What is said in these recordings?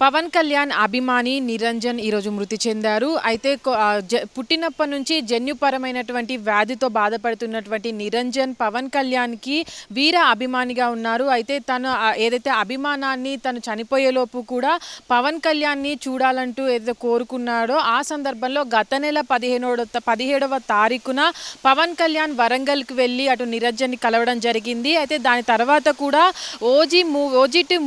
పవన్ కళ్యాణ్ అభిమాని నిరంజన్ ఈరోజు మృతి చెందారు. అయితే పుట్టినప్పటి నుంచి జన్యుపరమైనటువంటి వ్యాధితో బాధపడుతున్నటువంటి నిరంజన్ పవన్ కళ్యాణ్కి వీర అభిమానిగా ఉన్నారు. అయితే తను ఏదైతే అభిమానాన్ని తను చనిపోయేలోపు కూడా పవన్ కళ్యాణ్ని చూడాలంటూ ఏదైతే కోరుకున్నాడో ఆ సందర్భంలో గత నెల 17వ తారీఖున పవన్ కళ్యాణ్ వరంగల్కి వెళ్ళి అటు నిరంజన్ని కలవడం జరిగింది. అయితే దాని తర్వాత కూడా ఓజీ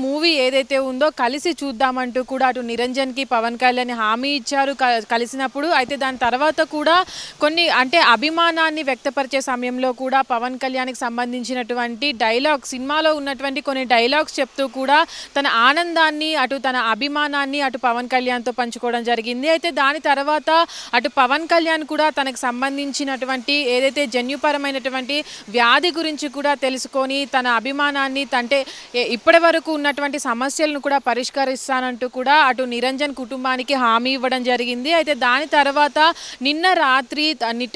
మూవీ ఏదైతే ఉందో కలిసి చూద్దాం అంటూ కూడా అటు నిరంజన్కి పవన్ కళ్యాణ్ హామీ ఇచ్చారు కలిసినప్పుడు. అయితే దాని తర్వాత కూడా కొన్ని అంటే అభిమానాన్ని వ్యక్తపరిచే సమయంలో కూడా పవన్ కళ్యాణ్కి సంబంధించినటువంటి సినిమాలో ఉన్నటువంటి కొన్ని డైలాగ్స్ చెప్తూ కూడా తన ఆనందాన్ని అటు తన అభిమానాన్ని అటు పవన్ కళ్యాణ్తో పంచుకోవడం జరిగింది. అయితే దాని తర్వాత అటు పవన్ కళ్యాణ్ కూడా తనకు సంబంధించినటువంటి ఏదైతే జన్యుపరమైనటువంటి వ్యాధి గురించి కూడా తెలుసుకొని తన అభిమానాన్ని అంటే ఇప్పటి వరకు ఉన్నటువంటి సమస్యలను కూడా పరిష్కరిస్తానంటూ కూడా అటు నిరంజన్ కుటుంబానికి హామీ ఇవ్వడం జరిగింది. అయితే దాని తర్వాత నిన్న రాత్రి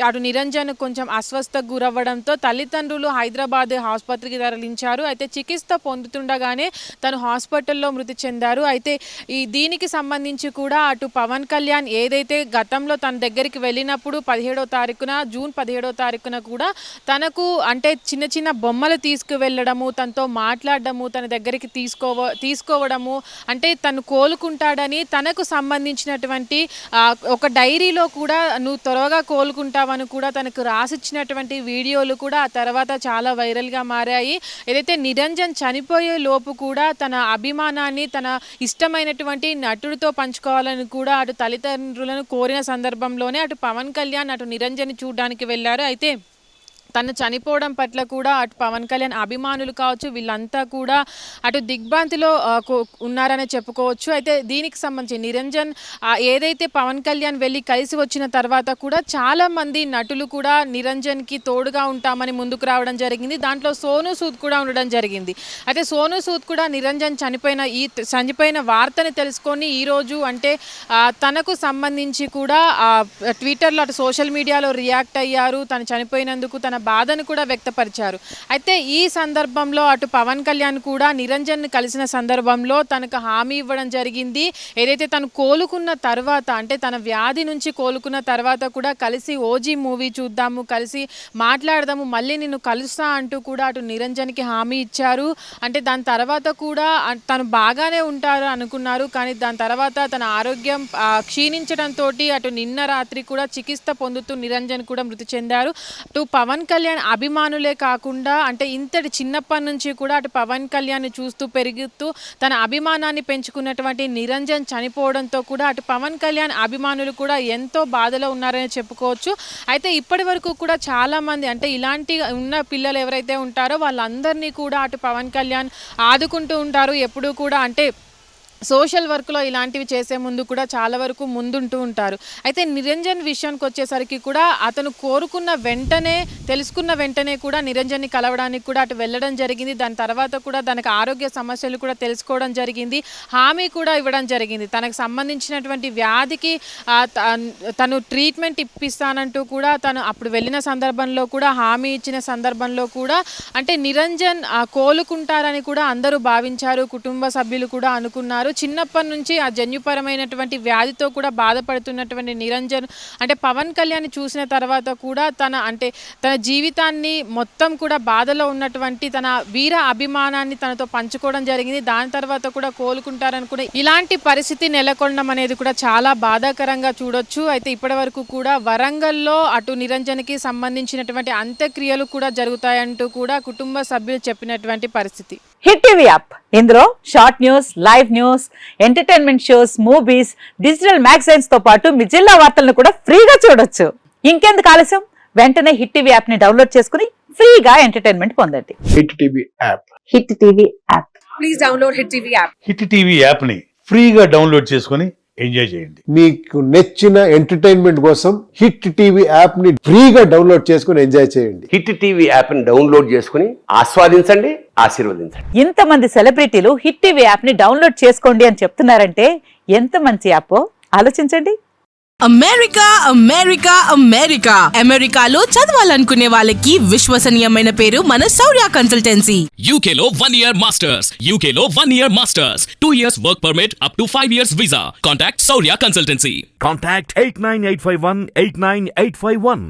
అటు నిరంజన్ కొంచెం అస్వస్థకు గురవ్వడంతో తల్లిదండ్రులు హైదరాబాద్ ఆసుపత్రికి తరలించారు. అయితే చికిత్స పొందుతుండగానే తను హాస్పిటల్లో మృతి చెందారు. అయితే దీనికి సంబంధించి కూడా అటు పవన్ కళ్యాణ్ ఏదైతే గతంలో తన దగ్గరికి వెళ్ళినప్పుడు జూన్ 17వ తారీఖున కూడా తనకు అంటే చిన్న చిన్న బొమ్మలు తీసుకువెళ్ళడము, తనతో మాట్లాడడము, తన దగ్గరికి తీసుకోవడము, అంటే తను కోలుకుంటాడని తనకు సంబంధించినటువంటి ఒక డైరీలో కూడా నువ్వు త్వరగా కోలుకుంటావని కూడా తనకు రాసిచ్చినటువంటి వీడియోలు కూడా ఆ తర్వాత చాలా వైరల్గా మారాయి. ఏదైతే నిరంజన్ చనిపోయే లోపు కూడా తన అభిమానాన్ని తన ఇష్టమైనటువంటి నటుడితో పంచుకోవాలని కూడా అటు తల్లిదండ్రులను కోరిన సందర్భంలోనే అటు పవన్ కళ్యాణ్ అటు నిరంజన్ చూడడానికి వెళ్ళారు. అయితే తను చనిపోవడం పట్ల కూడా అటు పవన్ కళ్యాణ్ అభిమానులు కావచ్చు వీళ్ళంతా కూడా అటు దిగ్భ్రాంతిలో ఉన్నారనే చెప్పుకోవచ్చు. అయితే దీనికి సంబంధించి నిరంజన్ ఏదైతే పవన్ కళ్యాణ్ వెళ్ళి కలిసి వచ్చిన తర్వాత కూడా చాలామంది నటులు కూడా నిరంజన్కి తోడుగా ఉంటామని ముందుకు రావడం జరిగింది. దాంట్లో సోనూ సూద్ కూడా ఉండడం జరిగింది. అయితే సోనూ సూద్ కూడా నిరంజన్ చనిపోయిన వార్తని తెలుసుకొని ఈరోజు అంటే తనకు సంబంధించి కూడా ట్విట్టర్లో అటు సోషల్ మీడియాలో రియాక్ట్ అయ్యారు. తను చనిపోయినందుకు తన బాధను కూడా వ్యక్తపరిచారు. అయితే ఈ సందర్భంలో అటు పవన్ కళ్యాణ్ కూడా నిరంజన్ కలిసిన సందర్భంలో తనకు హామీ ఇవ్వడం జరిగింది. ఏదైతే తను కోలుకున్న తర్వాత అంటే తన వ్యాధి నుంచి కోలుకున్న తర్వాత కూడా కలిసి ఓజీ మూవీ చూద్దాము, కలిసి మాట్లాడదాము, మళ్ళీ నిన్ను కలుస్తా అంటూ కూడా అటు నిరంజన్కి హామీ ఇచ్చారు. అంటే దాని తర్వాత కూడా తను బాగానే ఉంటారు అనుకున్నారు. కానీ దాని తర్వాత తన ఆరోగ్యం క్షీణించడంతో అటు నిన్న రాత్రి కూడా చికిత్స పొందుతూ నిరంజన్ కూడా మృతి చెందారు. అటు పవన్ కళ్యాణ్ అభిమానులే కాకుండా అంటే ఇంతటి చిన్నప్పటి నుంచి కూడా అటు పవన్ కళ్యాణ్ చూస్తూ పెరుగుతూ తన అభిమానాన్ని పెంచుకున్నటువంటి నిరంజన్ చనిపోవడంతో కూడా అటు పవన్ కళ్యాణ్ అభిమానులు కూడా ఎంతో బాధలో ఉన్నారని చెప్పుకోవచ్చు. అయితే ఇప్పటి వరకు కూడా చాలామంది అంటే ఇలాంటి ఉన్న పిల్లలు ఎవరైతే ఉంటారో వాళ్ళందరినీ కూడా అటు పవన్ కళ్యాణ్ ఆదుకుంటూ ఉంటారు. ఎప్పుడూ కూడా అంటే సోషల్ వర్క్లో ఇలాంటివి చేసే ముందు కూడా చాలా వరకు ముందుంటూ ఉంటారు. అయితే నిరంజన్ విషయానికి వచ్చేసరికి కూడా అతను తెలుసుకున్న వెంటనే కూడా నిరంజన్ని కలవడానికి కూడా అటు వెళ్ళడం జరిగింది. దాని తర్వాత కూడా తనకు ఆరోగ్య సమస్యలు కూడా తెలుసుకోవడం జరిగింది. హామీ కూడా ఇవ్వడం జరిగింది. తనకు సంబంధించినటువంటి వ్యాధికి తను ట్రీట్మెంట్ ఇప్పిస్తానంటూ కూడా తను అప్పుడు వెళ్ళిన సందర్భంలో కూడా హామీ ఇచ్చిన సందర్భంలో కూడా అంటే నిరంజన్ కోలుకుంటారని కూడా అందరూ భావించారు. కుటుంబ సభ్యులు కూడా అనుకున్నారు. చిన్నప్పటి నుంచి ఆ జన్యుపరమైనటువంటి వ్యాధితో కూడా బాధపడుతున్నటువంటి నిరంజన్ అంటే పవన్ కళ్యాణ్ చూసిన తర్వాత కూడా తన జీవితాన్ని మొత్తం కూడా బాధలో ఉన్నటువంటి తన వీర అభిమానాన్ని తనతో పంచుకోవడం జరిగింది. దాని తర్వాత కూడా కోలుకుంటారని కూడా ఇలాంటి పరిస్థితి నెలకొనడం అనేది కూడా చాలా బాధాకరంగా చూడొచ్చు. అయితే ఇప్పటి వరకు కూడా వరంగల్లో అటు నిరంజన్కి సంబంధించినటువంటి అంత్యక్రియలు కూడా జరుగుతాయంటూ కూడా కుటుంబ సభ్యులు చెప్పినటువంటి పరిస్థితి. హిట్ టీవీ యాప్ ఇందులో short news, live news, entertainment shows, movies, digital magazines తో పాటు మీ జిల్లా వార్తలను కూడా ఫ్రీగా చూడొచ్చు. ఇంకెందుకు ఆలస్యం, వెంటనే హిట్ టీవీ యాప్ ని డౌన్లోడ్ చేసుకుని ఫ్రీగా ఎంటర్టైన్మెంట్ పొందండి. Hit TV app. Hit TV app. Please download hit TV app. Hit TV app ని ఫ్రీగా డౌన్లోడ్ చేసుకుని ఎంజాయ్ చేయండి. మీకు నచ్చిన ఎంటర్టైన్మెంట్ కోసం హిట్ టీవీ యాప్ ని ఫ్రీగా డౌన్లోడ్ చేసుకుని ఎంజాయ్ చేయండి. హిట్ టీవీ యాప్ ని డౌన్లోడ్ చేసుకుని ఆస్వాదించండి, ఆశీర్వదించండి. ఇంతమంది సెలబ్రిటీలు హిట్ టీవీ యాప్ ని డౌన్లోడ్ చేసుకోండి అని చెప్తున్నారంటే ఎంత మంచి యాప్ ఆలోచించండి. అమెరికా అమెరికా అమెరికా అమెరికాలో చదవాలనుకునే వాళ్ళకి విశ్వసనీయమైన పేరు మన శౌర్య consultancy. UK Law 1 Year Masters. UK Law 1 Year Masters. 2 years work permit up to 5 years visa. Contact Saurya Consultancy. Contact 89851 89851.